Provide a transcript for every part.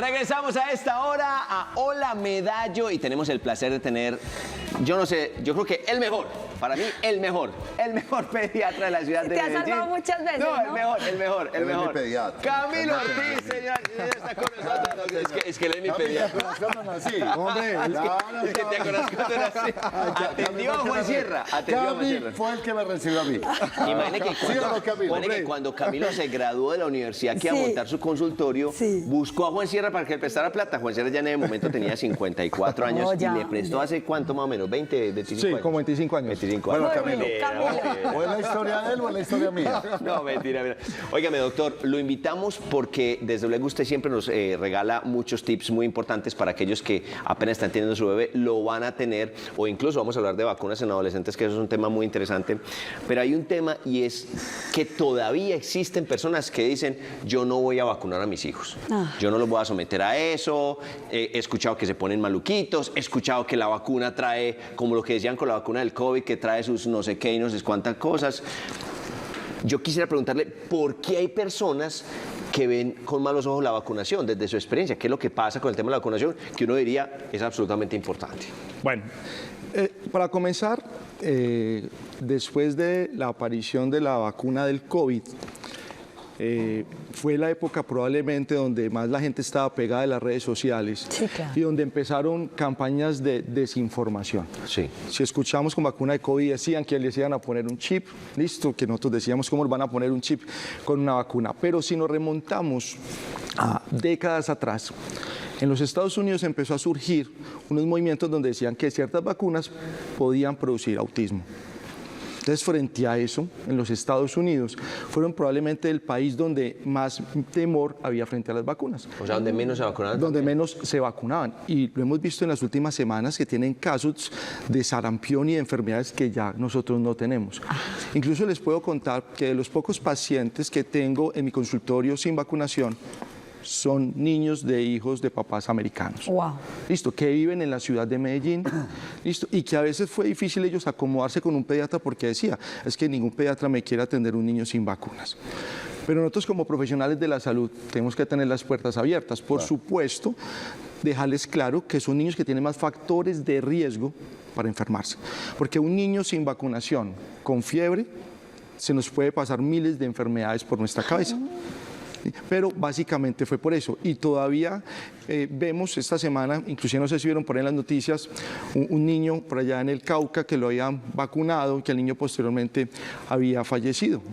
Regresamos a esta hora a Hola Medallo y tenemos el placer de tener, yo no sé, yo creo que el mejor, para mí el mejor pediatra de la ciudad de Medellín. Te has salvado muchas veces, ¿no? El mejor. mi pediatra. Camilo Ortiz, señor, está con nosotros. Es que él es mi pediatra. Hombre, Es que te acuerdas cuando nací. Atendió a Juan Sierra. Fue el que me recibió a mí. Imagínate que cuando Camilo se graduó de la universidad, que iba a montar su consultorio, buscó a Juan Sierra para que le prestara plata. Juan Sierra ya en ese momento tenía 54 años y le prestó hace cuánto más o menos, 20, 25 años. Sí, como 25 años. 25 años. Bueno, Camilo. ¿O es la historia de él o es la historia mía? No, mentira. Óigame, doctor, lo invitamos porque desde luego usted siempre nos regala muchos tips muy importantes para aquellos que apenas están teniendo su bebé, lo van a tener, o incluso vamos a hablar de vacunas en adolescentes, que eso es un tema muy interesante. Pero hay un tema y es que todavía existen personas que dicen, yo no voy a vacunar a mis hijos. Yo no los voy a someter a eso. He escuchado que se ponen maluquitos, he escuchado que la vacuna trae, como lo que decían con la vacuna del COVID, que trae sus no sé qué y no sé cuántas cosas. Yo quisiera preguntarle, ¿por qué hay personas que ven con malos ojos la vacunación desde su experiencia? ¿Qué es lo que pasa con el tema de la vacunación que uno diría es absolutamente importante? Bueno, para comenzar, después de la aparición de la vacuna del COVID, fue la época probablemente donde más la gente estaba pegada de las redes sociales y donde empezaron campañas de desinformación. Sí. Si escuchamos con vacuna de COVID decían que les iban a poner un chip, listo, que nosotros decíamos cómo les van a poner un chip con una vacuna, pero si nos remontamos a décadas atrás, en los Estados Unidos empezó a surgir unos movimientos donde decían que ciertas vacunas podían producir autismo. Entonces, frente a eso, en los Estados Unidos, fueron probablemente el país donde más temor había frente a las vacunas. O sea, donde menos se vacunaban. Donde menos se vacunaban. Y lo hemos visto en las últimas semanas que tienen casos de sarampión y de enfermedades que ya nosotros no tenemos. Incluso les puedo contar que de los pocos pacientes que tengo en mi consultorio sin vacunación, son niños de hijos de papás americanos. Wow. Listo, que viven en la ciudad de Medellín, listo, y que a veces fue difícil ellos acomodarse con un pediatra porque decía, es que ningún pediatra me quiere atender un niño sin vacunas. Pero nosotros como profesionales de la salud tenemos que tener las puertas abiertas. Por supuesto, dejarles claro que son niños que tienen más factores de riesgo para enfermarse. Porque un niño sin vacunación, con fiebre, se nos puede pasar miles de enfermedades por nuestra cabeza. Pero básicamente fue por eso. Y todavía vemos esta semana, inclusive no sé si vieron por ahí en las noticias, un niño por allá en el Cauca que lo habían vacunado y que el niño posteriormente había fallecido.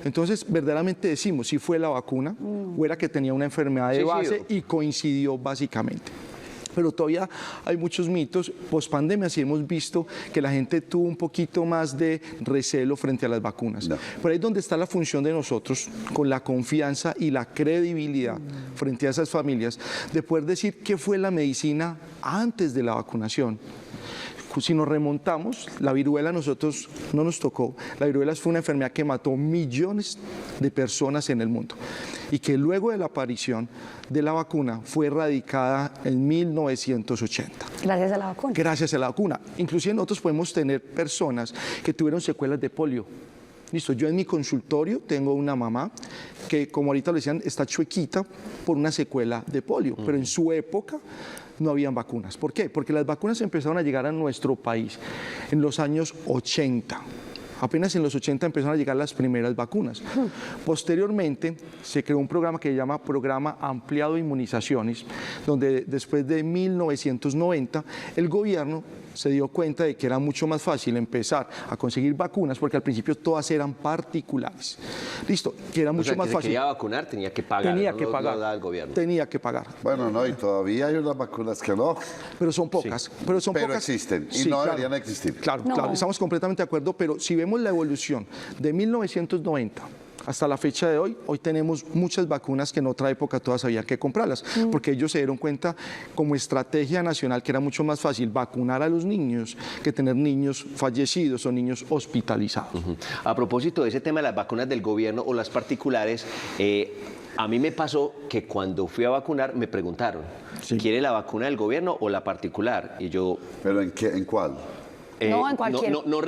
Entonces, verdaderamente decimos si fue la vacuna o era que tenía una enfermedad de base y coincidió básicamente. Pero todavía hay muchos mitos. Post-pandemia sí hemos visto que la gente tuvo un poquito más de recelo frente a las vacunas. Por ahí es donde está la función de nosotros, con la confianza y la credibilidad frente a esas familias, de poder decir qué fue la medicina antes de la vacunación. Si nos remontamos, la viruela a nosotros no nos tocó. La viruela fue una enfermedad que mató millones de personas en el mundo y que luego de la aparición de la vacuna fue erradicada en 1980. Gracias a la vacuna. Gracias a la vacuna. Inclusive nosotros podemos tener personas que tuvieron secuelas de polio. Listo, yo en mi consultorio tengo una mamá que, como ahorita lo decían, está chuequita por una secuela de polio, pero en su época no habían vacunas. ¿Por qué? Porque las vacunas empezaron a llegar a nuestro país en los años 80. Apenas en los 80 empezaron a llegar las primeras vacunas. Posteriormente se creó un programa que se llama Programa Ampliado de Inmunizaciones, donde después de 1990 el gobierno se dio cuenta de que era mucho más fácil empezar a conseguir vacunas, porque al principio todas eran particulares. Listo, que era mucho más fácil. Si quería vacunar, tenía que pagar. Tenía que pagar. No da el gobierno. Tenía que pagar. Bueno, no, y todavía hay unas vacunas que no. Pero son pocas. Sí. Pero existen y no deberían existir. Claro, claro, estamos completamente de acuerdo, pero si vemos la evolución de 1990 hasta la fecha de hoy, hoy tenemos muchas vacunas que en otra época todas había que comprarlas, porque ellos se dieron cuenta como estrategia nacional que era mucho más fácil vacunar a los niños que tener niños fallecidos o niños hospitalizados. A propósito de ese tema de las vacunas del gobierno o las particulares, a mí me pasó que cuando fui a vacunar me preguntaron, ¿quiere la vacuna del gobierno o la particular? Y yo... ¿Pero en qué, en cuál? No, en cualquier No, yo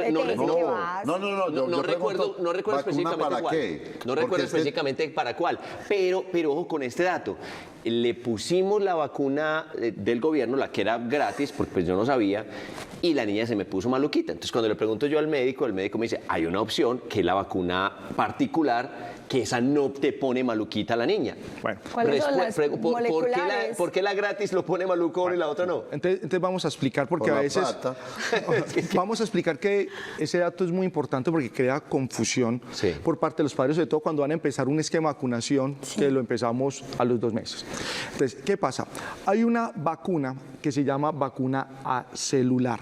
pregunto, no recuerdo ¿vacuna específicamente para cuál. qué? No recuerdo Porque es que- específicamente para cuál. Pero ojo con este dato. Le pusimos la vacuna del gobierno, la que era gratis, porque pues yo no sabía, y la niña se me puso maluquita. Entonces cuando le pregunto yo al médico, el médico me dice, hay una opción que es la vacuna particular, que esa no te pone maluquita a la niña. Bueno. ¿Cuáles son las moleculares? ¿Por qué la gratis lo pone malucón y la otra no? Entonces vamos a explicar, porque Por a la veces plata. vamos a explicar que ese dato es muy importante porque crea confusión Sí. por parte de los padres, sobre todo cuando van a empezar un esquema de vacunación, que lo empezamos a los 2 meses. Entonces, ¿qué pasa? Hay una vacuna que se llama vacuna acelular.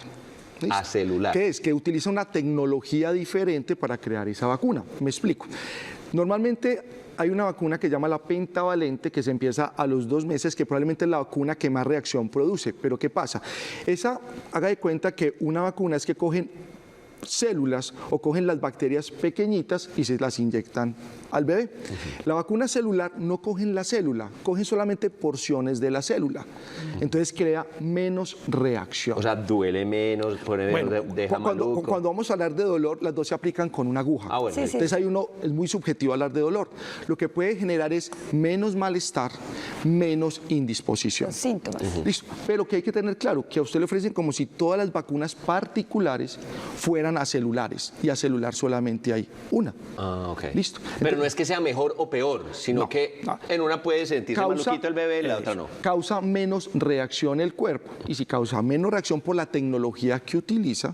¿Listo? Acelular. ¿Qué es? Que utiliza una tecnología diferente para crear esa vacuna. Me explico. Normalmente hay una vacuna que se llama la pentavalente que se empieza a los 2 meses, que probablemente es la vacuna que más reacción produce. Pero ¿qué pasa? Esa, haga de cuenta que una vacuna es que cogen células o cogen las bacterias pequeñitas y se las inyectan al bebé. La vacuna celular no cogen la célula, cogen solamente porciones de la célula. Entonces crea menos reacción. O sea, duele menos, pone menos, Bueno, deja maluco. cuando vamos a hablar de dolor, las dos se aplican con una aguja. Ah, bueno. Sí, sí. Entonces hay uno, es muy subjetivo hablar de dolor. Lo que puede generar es menos malestar, menos indisposición. Los síntomas. Listo. Pero que hay que tener claro que a usted le ofrecen como si todas las vacunas particulares fueran a celulares, y a celular solamente hay una. Ah, ok. Listo. Pero no es que sea mejor o peor, sino No, que no. en una puede sentirse maluquito el bebé, en la otra no. Causa menos reacción el cuerpo, y si causa menos reacción por la tecnología que utiliza,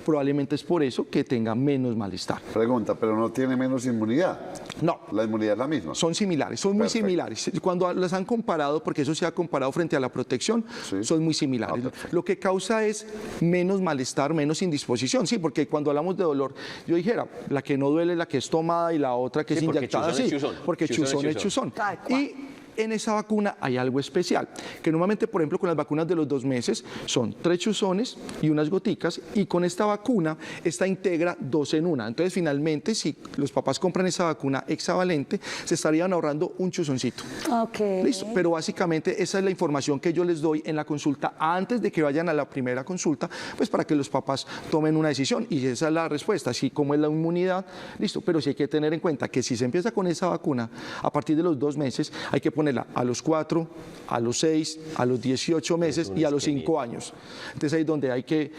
probablemente es por eso que tenga menos malestar. Pregunta, pero no tiene menos inmunidad. No, La inmunidad es la misma. son similares, son muy Perfecto. similares. Cuando las han comparado, porque eso se ha comparado frente a la protección, Sí. son muy similares. perfecto. Lo que causa es menos malestar, menos indisposición. Sí, porque cuando hablamos de dolor, yo dijera, la que no duele es la que es tomada y la otra que Sí, es porque inyectada. chuzón es Sí, chuzón. porque Chuzón es chuzón es chuzón. chuzón. Tal cual. Y en esa vacuna hay algo especial, que normalmente, por ejemplo, con las vacunas de los 2 meses son 3 chuzones y unas goticas, y con esta vacuna, esta integra 2 en 1. Entonces, finalmente, si los papás compran esa vacuna hexavalente, se estarían ahorrando un chuzoncito. Ok. Listo, pero básicamente esa es la información que yo les doy en la consulta antes de que vayan a la primera consulta, pues para que los papás tomen una decisión, y esa es la respuesta, así como es la inmunidad, listo, pero sí hay que tener en cuenta que si se empieza con esa vacuna, a partir de los 2 meses, hay que ponerla a los 4, a los 6, a los 18 meses y a los 5 años. Entonces ahí es donde hay que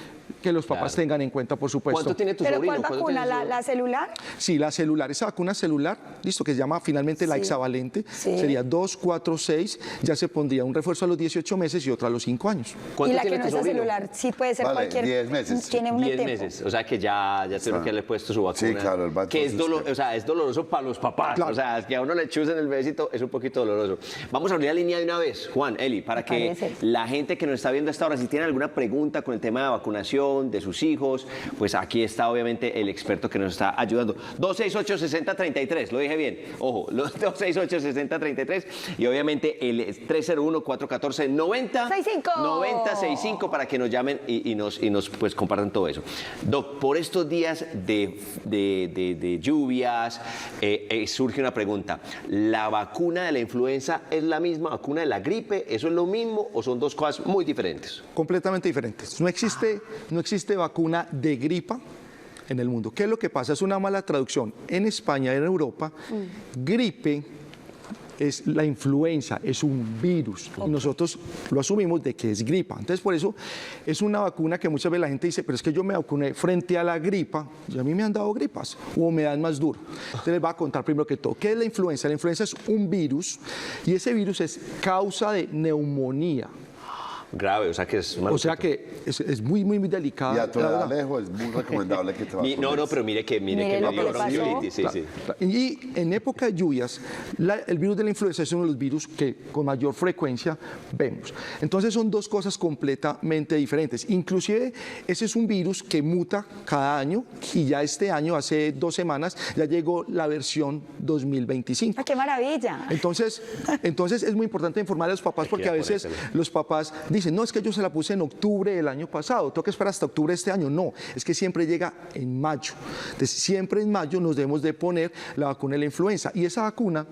los papás Claro. tengan en cuenta, por supuesto. ¿Cuánto tiene tu ¿Pero sobrino? cuál ¿Cuánto vacuna? tiene tu ¿La celular? Sí, la celular, esa vacuna celular, listo, que se llama finalmente la Sí. hexavalente, Sí. sería 2, 4, 6, ya se pondría un refuerzo a los 18 meses y otro a los 5 años. ¿Cuánto Y la tiene que no tu es la sobrino? celular, sí puede ser Vale, cualquier. 10 meses. Tiene un 10 tiempo. meses, o sea que ya tengo que le he puesto su vacuna. Sí, claro, el que es, Vaxxed. o sea, es doloroso para los papás. Claro. O sea, es que a uno le chusen el besito es un poquito doloroso. Vamos a abrir la línea de una vez, Juan, Eli, para Me que parece. la gente que nos está viendo hasta ahora, si tiene alguna pregunta con el tema de vacunación de sus hijos, pues aquí está obviamente el experto que nos está ayudando. 268-6033, lo dije bien, ojo, 268-6033, y obviamente el 301-414-90. 9065 para que nos llamen y nos pues compartan todo eso. Doc, por estos días de lluvias surge una pregunta. ¿La vacuna de la influenza es la misma vacuna de la gripe? ¿Eso es lo mismo o son dos cosas muy diferentes? Completamente diferentes. No existe vacuna de gripa en el mundo. ¿Qué es lo que pasa? Es una mala traducción. En España y en Europa, gripe es la influenza, es un virus, y nosotros lo asumimos de que es gripa. Entonces, por eso es una vacuna que muchas veces la gente dice, pero es que yo me vacuné frente a la gripa y a mí me han dado gripas o me dan más duro. Entonces les voy a contar primero que todo, ¿qué es la influenza? La influenza es un virus, y ese virus es causa de neumonía. Grave, o sea que es O sea que es muy, muy, muy delicada. Y a tu la edad, verdad. Alejo, es muy recomendable que te vacunes. No, pero mire que Mire me lo dio que le pasó. bronquiolitis, sí, sí. Y en época de lluvias, el virus de la influenza es uno de los virus que con mayor frecuencia vemos. Entonces son dos cosas completamente diferentes. Inclusive ese es un virus que muta cada año, y ya este año, hace 2 semanas, ya llegó la versión 2025. ¡Ah, qué maravilla! Entonces es muy importante informar a los papás, porque a veces los papás dicen, no, es que yo se la puse en octubre del año pasado, tengo que esperar hasta octubre de este año. No, es que siempre llega en mayo. Entonces siempre en mayo nos debemos de poner la vacuna de la influenza, y esa vacuna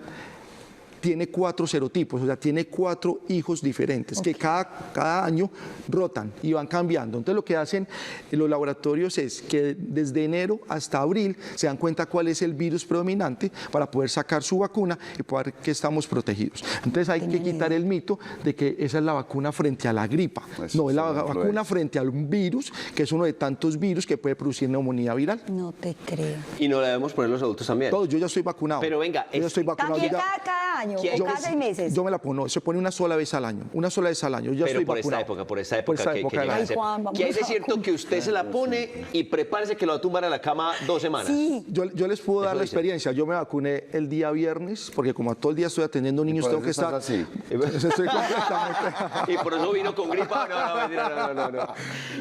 tiene 4 serotipos, o sea, tiene 4 hijos diferentes que cada año rotan y van cambiando. Entonces lo que hacen los laboratorios es que desde enero hasta abril se dan cuenta cuál es el virus predominante para poder sacar su vacuna y poder que estamos protegidos. Entonces hay que quitar el mito de que esa es la vacuna frente a la gripa. No, es la vacuna frente al virus, que es uno de tantos virus que puede producir neumonía viral. No te creo. Y no la debemos poner los adultos también. Todos, yo ya estoy vacunado. Pero venga, yo ya estoy vacunado. También yo ya- cada año o cada 6 meses. Yo me la pongo, se pone una sola vez al año, una sola vez al año. Yo ya pero estoy por vacunado. esta época que del llega a año. ser. Juan, vamos Que hay de a cierto que usted se la pone y prepárese que lo va a tumbar a la cama 2 semanas. Sí. Yo les puedo dar la dice. experiencia. Yo me vacuné el día viernes, porque como todo el día estoy atendiendo niños, por tengo que eso estar. estás así. Estoy completamente. Y por eso vino con gripa. No.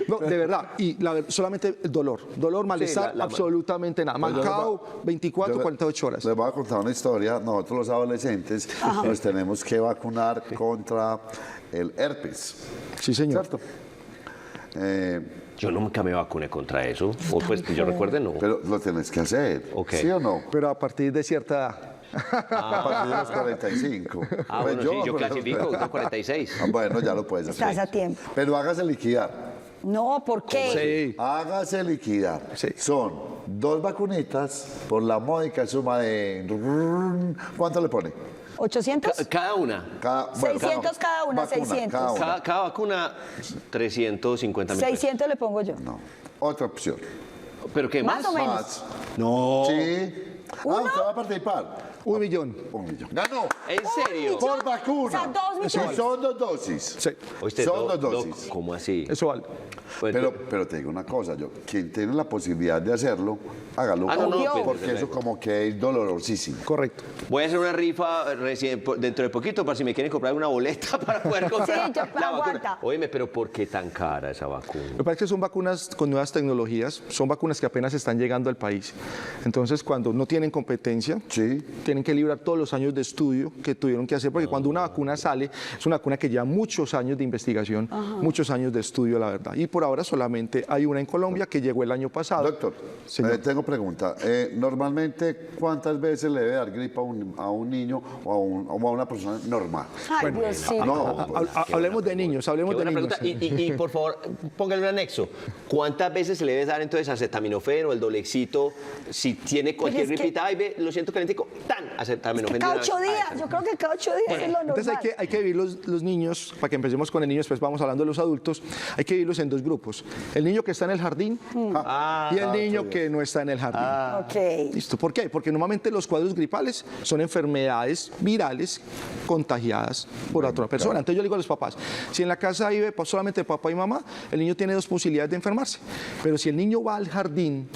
No, de verdad. Y solamente el dolor, malestar, la- absolutamente nada. Pues yo Mancao, 24, Yo le- 48 horas. Les voy a contar una historia. Nosotros los adolescentes nos tenemos que vacunar contra el herpes. Sí, señor. ¿Cierto? Yo nunca me vacuné contra eso. O pues que yo recuerde, no. Pero lo tienes que hacer. Ok. ¿Sí o no? Pero a partir de cierta edad. A partir de los 45. Ah, Pues bueno, sí, yo por eso- clasifico, tengo 46. Ah, bueno, ya lo puedes hacer. Estás a tiempo. Pero hágase liquidar. No, ¿por qué? Sí. Hágase liquidar. Sí. Son 2 vacunitas por la módica suma de... ¿Cuánto le pone? 800. Cada una. 600 cada una, 600. Cada una. Cada vacuna, 350 mil. 600 le pongo yo. No. Otra opción. ¿Pero qué más? Más o menos. Más. No. Sí. ¿Uno? Usted va a participar. 1 millón. 1 millón. ¡Ganó! ¿En serio? Por vacuna. O sea, 2 millones. Sí, son 2 dosis. Sí, Oíste, Son Doc, 2 dosis. Doc, ¿cómo así? eso vale. Pues, Pero te digo una cosa, quien tiene la posibilidad de hacerlo, hágalo. Ah, no, Obvio. pues, Porque desde eso luego. como que es dolorosísimo. Correcto. Voy a hacer una rifa dentro de poquito para si me quieren comprar una boleta para poder comprar yo- la aguanta. vacuna. Óyeme, pero ¿por qué tan cara esa vacuna? Lo que pasa es que son vacunas con nuevas tecnologías, son vacunas que apenas están llegando al país. Entonces, cuando no tienen competencia, Sí. tienen que librar todos los años de estudio que tuvieron que hacer, porque cuando una vacuna sale, es una vacuna que lleva muchos años de investigación, muchos años de estudio, la verdad. Y por ahora solamente hay una en Colombia que llegó el año pasado. Doctor, Señor. tengo pregunta. Normalmente, ¿cuántas veces le debe dar gripa a un niño o a una persona normal? Ay, Dios sí. No, Hablemos de niños, Qué hablemos de buena niños. pregunta. Y por favor, póngale un anexo. ¿Cuántas veces se le debe dar entonces acetaminofén o el Dolexito si tiene cualquier es que- gripita? Ay, ve, lo siento calentico, tan acetaminofén. de Cada una 8 vez. días. Yo creo que cada 8 días es lo normal. Entonces hay que dividir los niños, para que empecemos con el niño, después vamos hablando de los adultos, hay que dividirlos en 2 grupos. El niño que está en el jardín y el niño que no está en el jardín. Ok. ¿Listo? ¿Por qué? Porque normalmente los cuadros gripales son enfermedades virales contagiadas por otra persona. Entonces yo le digo a los papás, si en la casa vive solamente papá y mamá, el niño tiene 2 posibilidades de enfermarse. Pero si el niño va al jardín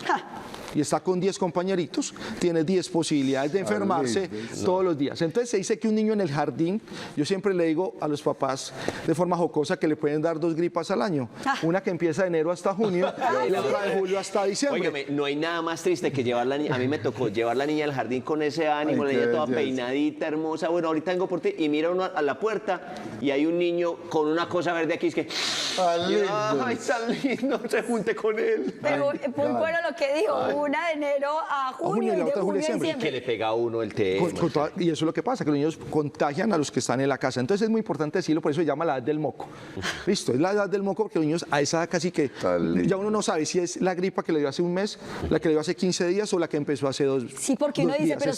y está con 10 compañeritos, tiene 10 posibilidades de enfermarse todos los días. Entonces se dice que un niño en el jardín, yo siempre le digo a los papás de forma jocosa que le pueden dar 2 gripas al año. Una que empieza de enero hasta junio y la otra de julio hasta diciembre. Óigame, no hay nada más triste que llevar la niña. A mí me tocó llevar la niña al jardín con ese ánimo, Ay, la niña qué toda belleza. peinadita, hermosa. Bueno, ahorita vengo por ti y mira uno a la puerta y hay un niño con una cosa verde aquí. Es que, ay, tan lindo, se junte con él. Pero fue un bueno lo que dijo. Una de enero a junio y y la de otra junio a diciembre. diciembre. Que le pega a uno el tema. Y eso es lo que pasa, que los niños contagian a los que están en la casa. Entonces es muy importante decirlo, por eso se llama la edad del moco. Listo, es la edad del moco porque los niños a esa edad casi que lindo. ya uno no sabe si es la gripa que le dio hace un mes, la que le dio hace 15 días o la que empezó hace 2 Sí, porque uno dice, días. pero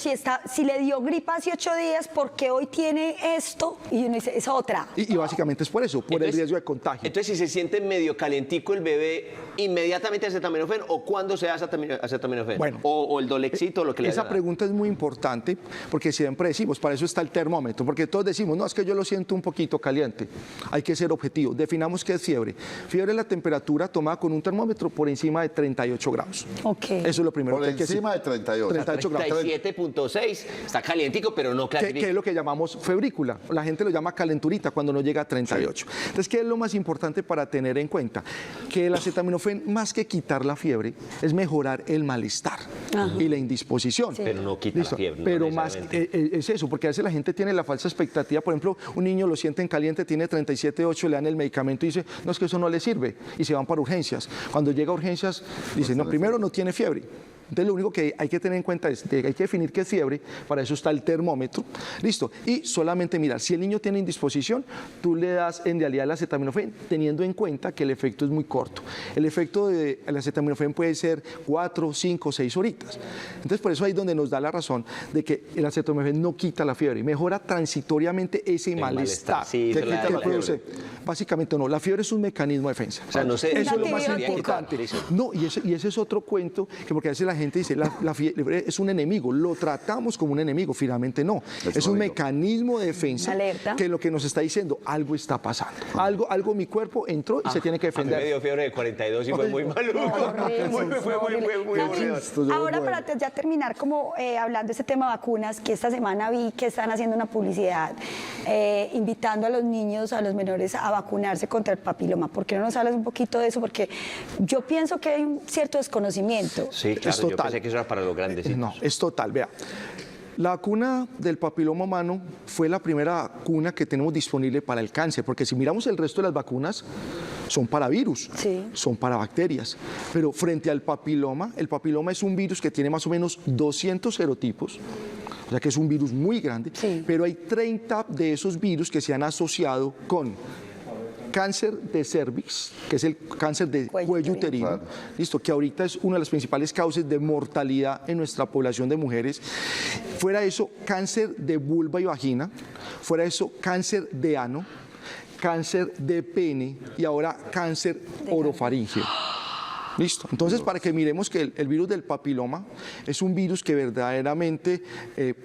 si le dio gripa hace 8 días, ¿por qué hoy tiene esto? Y uno dice, es otra. Y básicamente es por eso, por el Entonces- riesgo de contagio. Entonces, si se siente medio calentico el bebé, inmediatamente acetaminofén o cuándo se da acetaminofén. Bueno, o el Dolexito, lo que le Esa haga. pregunta es muy importante porque siempre decimos, para eso está el termómetro, porque todos decimos, no, es que yo lo siento un poquito caliente. Hay que ser objetivo. Definamos qué es fiebre. Fiebre es la temperatura tomada con un termómetro por encima de 38 grados. Ok. Eso es lo primero Por que hay que decir. encima de 38. 38 grados. 37.6, está calientico, pero no ¿Qué clasifica. es lo que llamamos febrícula? La gente lo llama calenturita cuando no llega a 38. Entonces, ¿qué es lo más importante para tener en cuenta? Que el acetaminofén, más que quitar la fiebre, es mejorar el malestar y la indisposición. Pero no quita Listo. la fiebre. no Pero más necesariamente. es eso, porque a veces la gente tiene la falsa expectativa. Por ejemplo, un niño lo sienten caliente, tiene 37,8, le dan el medicamento y dice, no, es que eso no le sirve. Y se van para urgencias. Cuando llega a urgencias, dice, no, primero no tiene fiebre. Entonces lo único que hay que tener en cuenta es que hay que definir qué es fiebre, para eso está el termómetro, listo, y solamente mirar, si el niño tiene indisposición, tú le das en realidad el acetaminofén, teniendo en cuenta que el efecto es muy corto. El efecto del acetaminofén puede ser 4, 5, 6 horitas. Entonces por eso ahí es donde nos da la razón de que el acetaminofén no quita la fiebre, mejora transitoriamente ese malestar. Sí, que eso la produce. Básicamente no, la fiebre es un mecanismo de defensa. O sea, no sé. Eso es lo más Antibiótico. importante. No, y ese es otro cuento, que porque a veces la gente dice, la fiebre es un enemigo, lo tratamos como un enemigo, finalmente no. Es un mecanismo de defensa Alerta. que lo que nos está diciendo, algo está pasando. Algo mi cuerpo entró y se tiene que A mí me defender. dio fiebre de 42 y fue muy maluco. Fue muy aburrido. Ahora, para ya terminar, como hablando de este tema de vacunas, que esta semana vi que están haciendo una publicidad invitando a los niños, a los menores, a vacunarse contra el papiloma. ¿Por qué no nos hablas un poquito de eso? Porque yo pienso que hay un cierto desconocimiento. Sí, claro, Es yo total. pensé que eso era para los grandes. No, es total, vea. La vacuna del papiloma humano fue la primera vacuna que tenemos disponible para el cáncer, porque si miramos el resto de las vacunas, son para virus, Sí. son para bacterias. Pero frente al papiloma, el papiloma es un virus que tiene más o menos 200 serotipos, o sea que es un virus muy grande, Sí. pero hay 30 de esos virus que se han asociado con cáncer de cervix, que es el cáncer de cuello uterino, Claro. listo, que ahorita es una de las principales causas de mortalidad en nuestra población de mujeres. Fuera de eso, cáncer de vulva y vagina, fuera de eso, cáncer de ano, cáncer de pene y ahora cáncer orofaríngeo. Listo. Entonces, para que miremos que el virus del papiloma es un virus que verdaderamente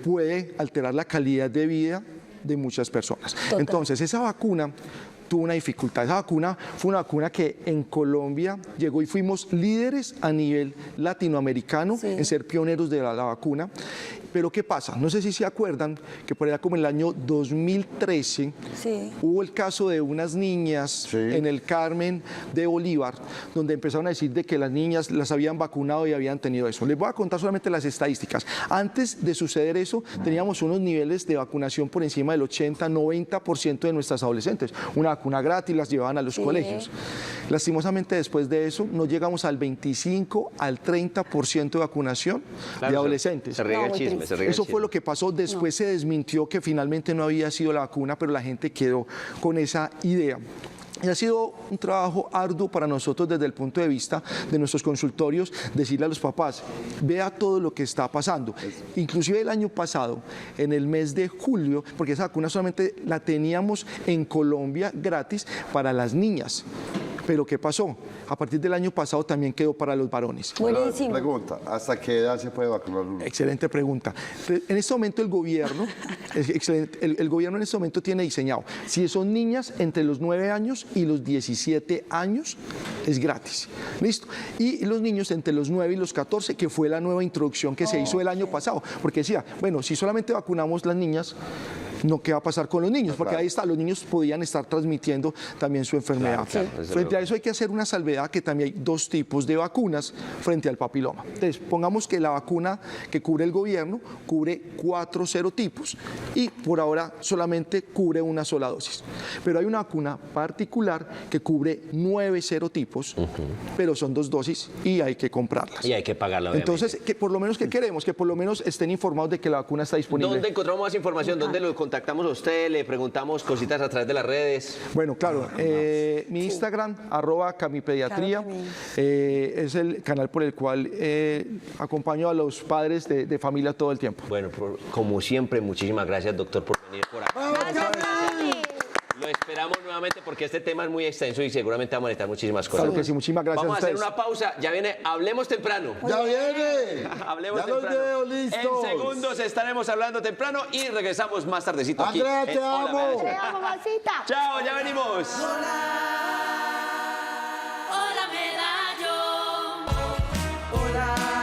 puede alterar la calidad de vida de muchas personas. Total. Entonces, esa vacuna tuvo una dificultad. Esa vacuna fue una vacuna que en Colombia llegó y fuimos líderes a nivel latinoamericano Sí. en ser pioneros de la vacuna. Pero ¿qué pasa? No sé si se acuerdan que por allá como en el año 2013 Sí. hubo el caso de unas niñas Sí. en el Carmen de Bolívar, donde empezaron a decir de que las niñas las habían vacunado y habían tenido eso. Les voy a contar solamente las estadísticas. Antes de suceder eso, teníamos unos niveles de vacunación por encima del 80-90% de nuestras adolescentes. Una vacuna gratis, las llevaban a los Sí. colegios. Lastimosamente, después de eso, no llegamos al 25 al 30% de vacunación Claro, de adolescentes. Se riega No, el muy chisme, triste. se riega el Eso fue chisme. lo que pasó. Después se desmintió que finalmente no había sido la vacuna, pero la gente quedó con esa idea. Y ha sido un trabajo arduo para nosotros desde el punto de vista de nuestros consultorios, decirle a los papás, vea todo lo que está pasando. Inclusive el año pasado, en el mes de julio, porque esa vacuna solamente la teníamos en Colombia gratis para las niñas. Pero ¿qué pasó? A partir del año pasado también quedó para los varones. Buenísimo. Pregunta, ¿hasta qué edad se puede vacunar uno? Excelente pregunta. En este momento el gobierno, el gobierno en este momento tiene diseñado, si son niñas entre los 9 años y los 17 años, es gratis. ¿Listo? Y los niños entre los 9 y los 14, que fue la nueva introducción que se hizo el año pasado. Porque decía, bueno, si solamente vacunamos las niñas, no, ¿qué va a pasar con los niños? Porque ahí está, los niños podían estar transmitiendo también su enfermedad. Claro, desde Frente a luego. eso hay que hacer una salvedad que también hay 2 tipos de vacunas frente al papiloma. Entonces, pongamos que la vacuna que cubre el gobierno cubre 4 serotipos y por ahora solamente cubre una sola dosis. Pero hay una vacuna particular que cubre 9 serotipos, pero son 2 dosis y hay que comprarlas. Y hay que pagarla, obviamente. Entonces, que por lo menos, ¿qué queremos? Que por lo menos estén informados de que la vacuna está disponible. ¿Dónde encontramos más información? ¿Dónde lo contactamos a usted? ¿Le preguntamos cositas a través de las redes? Bueno, claro, mi Instagram, @camipediatría, Claro, es el canal por el cual acompaño a los padres de familia todo el tiempo. Bueno, como siempre, muchísimas gracias, doctor, por venir por acá. Gracias, Dani. Lo esperamos nuevamente porque este tema es muy extenso y seguramente vamos a necesitar muchísimas cosas. Claro que sí, muchísimas gracias Vamos a a hacer ustedes. una pausa. Ya viene Hablemos Temprano. ¡Ya viene! Hablemos ¡Ya los temprano. veo listos! En segundos estaremos hablando temprano y regresamos más tardecito aquí. Andrea, te en Hola, amo. Medellín. Te amo, mamacita. Chao, ya venimos.